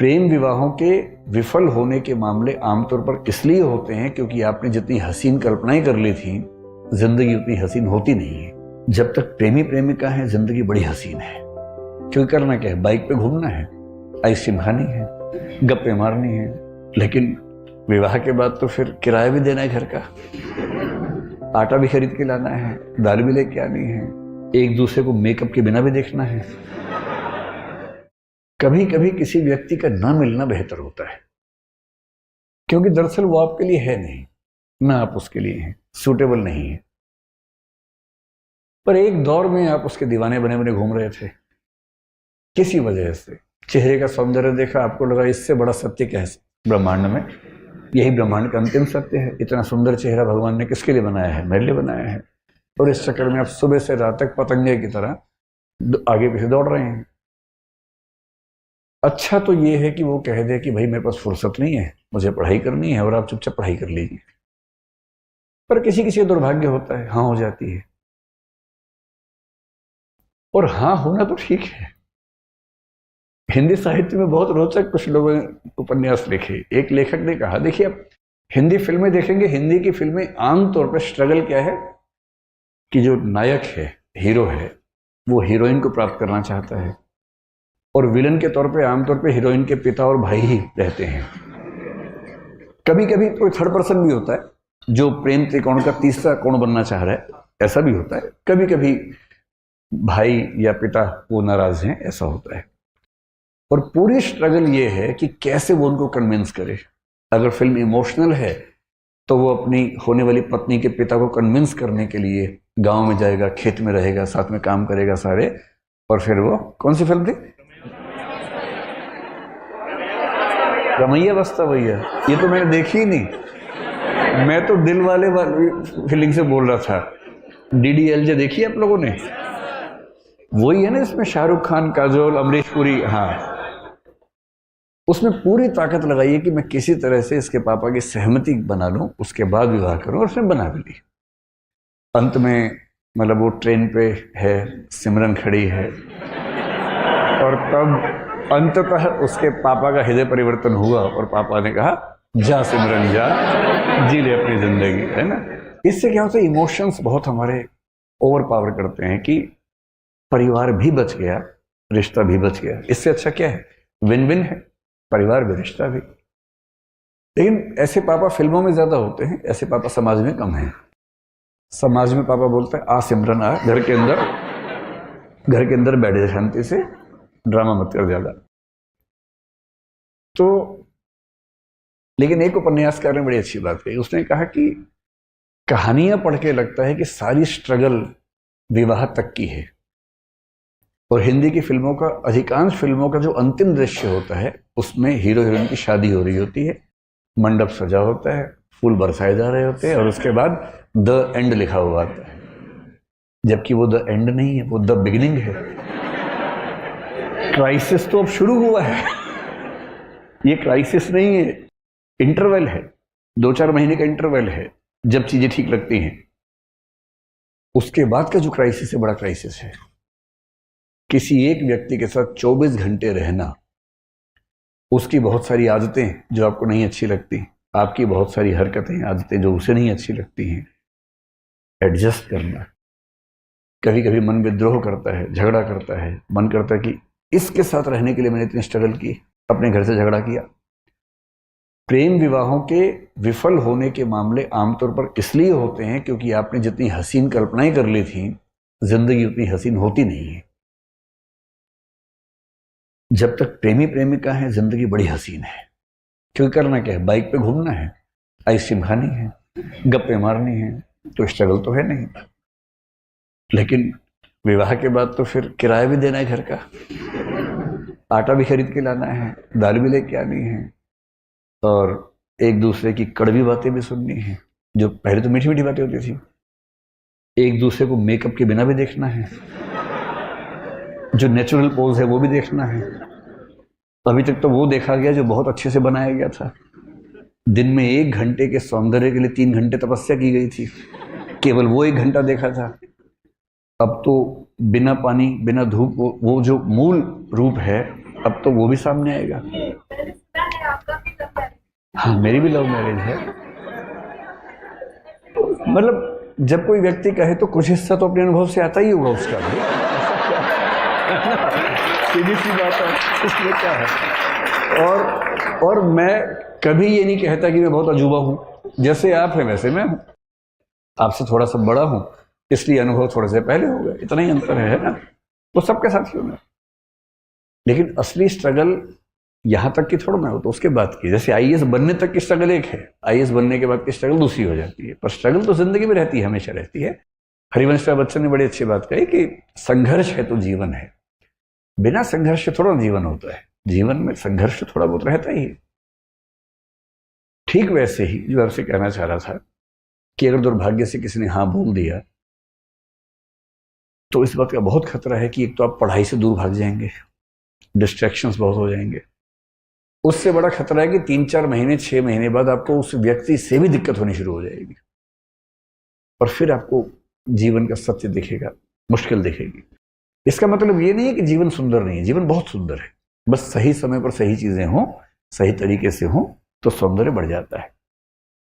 प्रेम विवाहों के विफल होने के मामले आमतौर पर इसलिए होते हैं क्योंकि आपने जितनी हसीन कल्पनाएं कर ली थी, जिंदगी उतनी हसीन होती नहीं है। जब तक प्रेमी प्रेमिका है, जिंदगी बड़ी हसीन है। क्योंकि करना क्या है, बाइक पे घूमना है, आइसक्रीम खानी है, गप्पे मारनी है। लेकिन विवाह के बाद तो फिर किराया भी देना है घर का, आटा भी खरीद के लाना है, दाल भी लेके आनी है, एक दूसरे को मेकअप के बिना भी देखना है। कभी कभी किसी व्यक्ति का ना मिलना बेहतर होता है, क्योंकि दरअसल वो आपके लिए है नहीं, ना आप उसके लिए हैं, सूटेबल नहीं है। पर एक दौर में आप उसके दीवाने बने बने घूम रहे थे। किसी वजह से चेहरे का सौंदर्य देखा, आपको लगा इससे बड़ा सत्य क्या है ब्रह्मांड में, यही ब्रह्मांड का अंतिम सत्य है। इतना सुंदर चेहरा भगवान ने किसके लिए बनाया है? मेरे लिए बनाया है। और इस चक्कर में आप सुबह से रात तक पतंगे की तरह आगे पीछे दौड़ रहे हैं। अच्छा तो ये है कि वो कह दे कि भाई मेरे पास फुर्सत नहीं है, मुझे पढ़ाई करनी है, और आप चुपचाप पढ़ाई कर लीजिए। पर किसी किसी का दुर्भाग्य होता है, हाँ हो जाती है। और हाँ होना तो ठीक है। हिंदी साहित्य में बहुत रोचक कुछ लोगों ने उपन्यास लिखे। एक लेखक ने कहा, देखिए आप हिंदी फिल्में देखेंगे, हिंदी की फिल्में आमतौर पर स्ट्रगल क्या है कि जो नायक है, हीरो है, वो हीरोइन को प्राप्त करना चाहता है, और विलन के तौर पे आमतौर पे हीरोइन के पिता और भाई ही रहते हैं। कभी कभी कोई थर्ड पर्सन भी होता है जो प्रेम त्रिकोण का तीसरा कोण बनना चाह रहा है, ऐसा भी होता है। कभी कभी भाई या पिता वो नाराज हैं, ऐसा होता है। और पूरी स्ट्रगल ये है कि कैसे वो उनको कन्विंस करे। अगर फिल्म इमोशनल है तो वो अपनी होने वाली पत्नी के पिता को कन्विंस करने के लिए गांव में जाएगा, खेत में रहेगा, साथ में काम करेगा सारे। और फिर वो कौन सी फिल्म थी? रमैया बस्ता भैया। ये तो मैंने देखी ही नहीं, मैं तो दिल वाले फीलिंग से बोल रहा था। DDLJ देखी आप लोगों ने? वही है ना, इसमें शाहरुख खान, काजोल, अमरीश पुरी। हाँ, उसमें पूरी ताकत लगाई है कि मैं किसी तरह से इसके पापा की सहमति बना लूं, उसके बाद विवाह करूं, और उसने बना भी ली। अंत में मतलब वो ट्रेन पे है, सिमरन खड़ी है, और तब अंततः उसके पापा का हृदय परिवर्तन हुआ और पापा ने कहा, जा सिमरन जा, जी ले अपनी जिंदगी, है ना। इससे क्या होता है, इमोशंस बहुत हमारे ओवर पावर करते हैं कि परिवार भी बच गया, रिश्ता भी बच गया। इससे अच्छा क्या है? विन विन है, परिवार भी, रिश्ता भी। लेकिन ऐसे पापा फिल्मों में ज्यादा होते हैं, ऐसे पापा समाज में कम हैं। समाज में पापा बोलते हैं, आ सिमरन आ, घर के अंदर बैठ जा शांति से, ड्रामा मत कर ज्यादा। तो लेकिन एक उपन्यासकार ने बड़ी अच्छी बात कही। उसने कहा कि कहानियां पढ़ के लगता है कि सारी स्ट्रगल विवाह तक की है, और हिंदी की फिल्मों का, अधिकांश फिल्मों का जो अंतिम दृश्य होता है उसमें हीरो हीरोइन की शादी हो रही होती है, मंडप सजा होता है, फूल बरसाए जा रहे होते हैं, और उसके बाद द एंड लिखा हुआ आता है। जबकि वो द एंड नहीं है, वो द बिगिनिंग है। क्राइसिस तो अब शुरू हुआ है। ये क्राइसिस नहीं है, इंटरवल है, 2-4 महीने का इंटरवल है जब चीजें ठीक लगती हैं। उसके बाद का जो क्राइसिस है, बड़ा क्राइसिस है। किसी एक व्यक्ति के साथ 24 घंटे रहना, उसकी बहुत सारी आदतें जो आपको नहीं अच्छी लगती, आपकी बहुत सारी हरकतें, आदतें जो उसे नहीं अच्छी लगती हैं, एडजस्ट करना। कभी कभी मन विद्रोह करता है, झगड़ा करता है, मन करता है कि इसके साथ रहने के लिए मैंने इतनी स्ट्रगल की, अपने घर से झगड़ा किया। प्रेम विवाहों के विफल होने के मामले आमतौर पर इसलिए होते हैं क्योंकि आपने जितनी हसीन कल्पनाएं कर ली थी, जिंदगी उतनी हसीन होती नहीं है। जब तक प्रेमी प्रेमिका है, जिंदगी बड़ी हसीन है। क्योंकि करना क्या है, बाइक पे घूमना है, आइसक्रीम खानी है, गप्पे मारनी है, तो स्ट्रगल तो है नहीं। लेकिन विवाह के बाद तो फिर किराया भी देना है घर का, आटा भी खरीद के लाना है, दाल भी लेके आनी है, और एक दूसरे की कड़वी बातें भी सुननी है। जो पहले तो मीठी मीठी बातें होती थी। एक दूसरे को मेकअप के बिना भी देखना है, जो नेचुरल पोज है वो भी देखना है। अभी तक तो वो देखा गया जो बहुत अच्छे से बनाया गया था। दिन में 1 घंटे के सौंदर्य के लिए 3 घंटे तपस्या की गई थी, केवल वो 1 घंटा देखा था। अब तो बिना पानी, बिना धूप, वो जो मूल रूप है अब तो वो भी सामने आएगा। हाँ, मेरी भी लव मैरिज है। मतलब जब कोई व्यक्ति कहे तो कुछ हिस्सा तो अपने अनुभव से आता ही होगा उसका भी। सीधी सी बात है, इसमें क्या है। और मैं कभी ये नहीं कहता कि मैं बहुत अजूबा हूँ। जैसे आप हैं वैसे मैं हूँ, आपसे थोड़ा सा बड़ा हूँ, इसलिए अनुभव थोड़े से पहले हो गए, इतना ही अंतर है ना। तो सबके साथ ही होना। लेकिन असली स्ट्रगल यहाँ तक की थोड़ा ना हो, तो उसके बाद की, जैसे आईएएस बनने तक की स्ट्रगल एक है, आईएएस बनने के बाद की स्ट्रगल दूसरी हो जाती है। पर स्ट्रगल तो जिंदगी में रहती है, हमेशा रहती है। हरिवंश राय बच्चन ने बड़ी अच्छी बात कही कि संघर्ष है तो जीवन है। बिना संघर्ष थोड़ा जीवन होता है, जीवन में संघर्ष थोड़ा बहुत रहता ही है। ठीक वैसे ही जो आपसे कहना चाह रहा था कि अगर दुर्भाग्य से किसी ने हाँ बोल दिया तो इस बात का बहुत खतरा है कि एक तो आप पढ़ाई से दूर भाग जाएंगे, डिस्ट्रैक्शंस बहुत हो जाएंगे। उससे बड़ा खतरा है कि 3-4 महीने 6 महीने बाद आपको उस व्यक्ति से भी दिक्कत होनी शुरू हो जाएगी और फिर आपको जीवन का सत्य दिखेगा, मुश्किल दिखेगी। इसका मतलब ये नहीं है कि जीवन सुंदर नहीं है, जीवन बहुत सुंदर है। बस सही समय पर सही चीजें हों, सही तरीके से हों तो सौंदर्य बढ़ जाता है।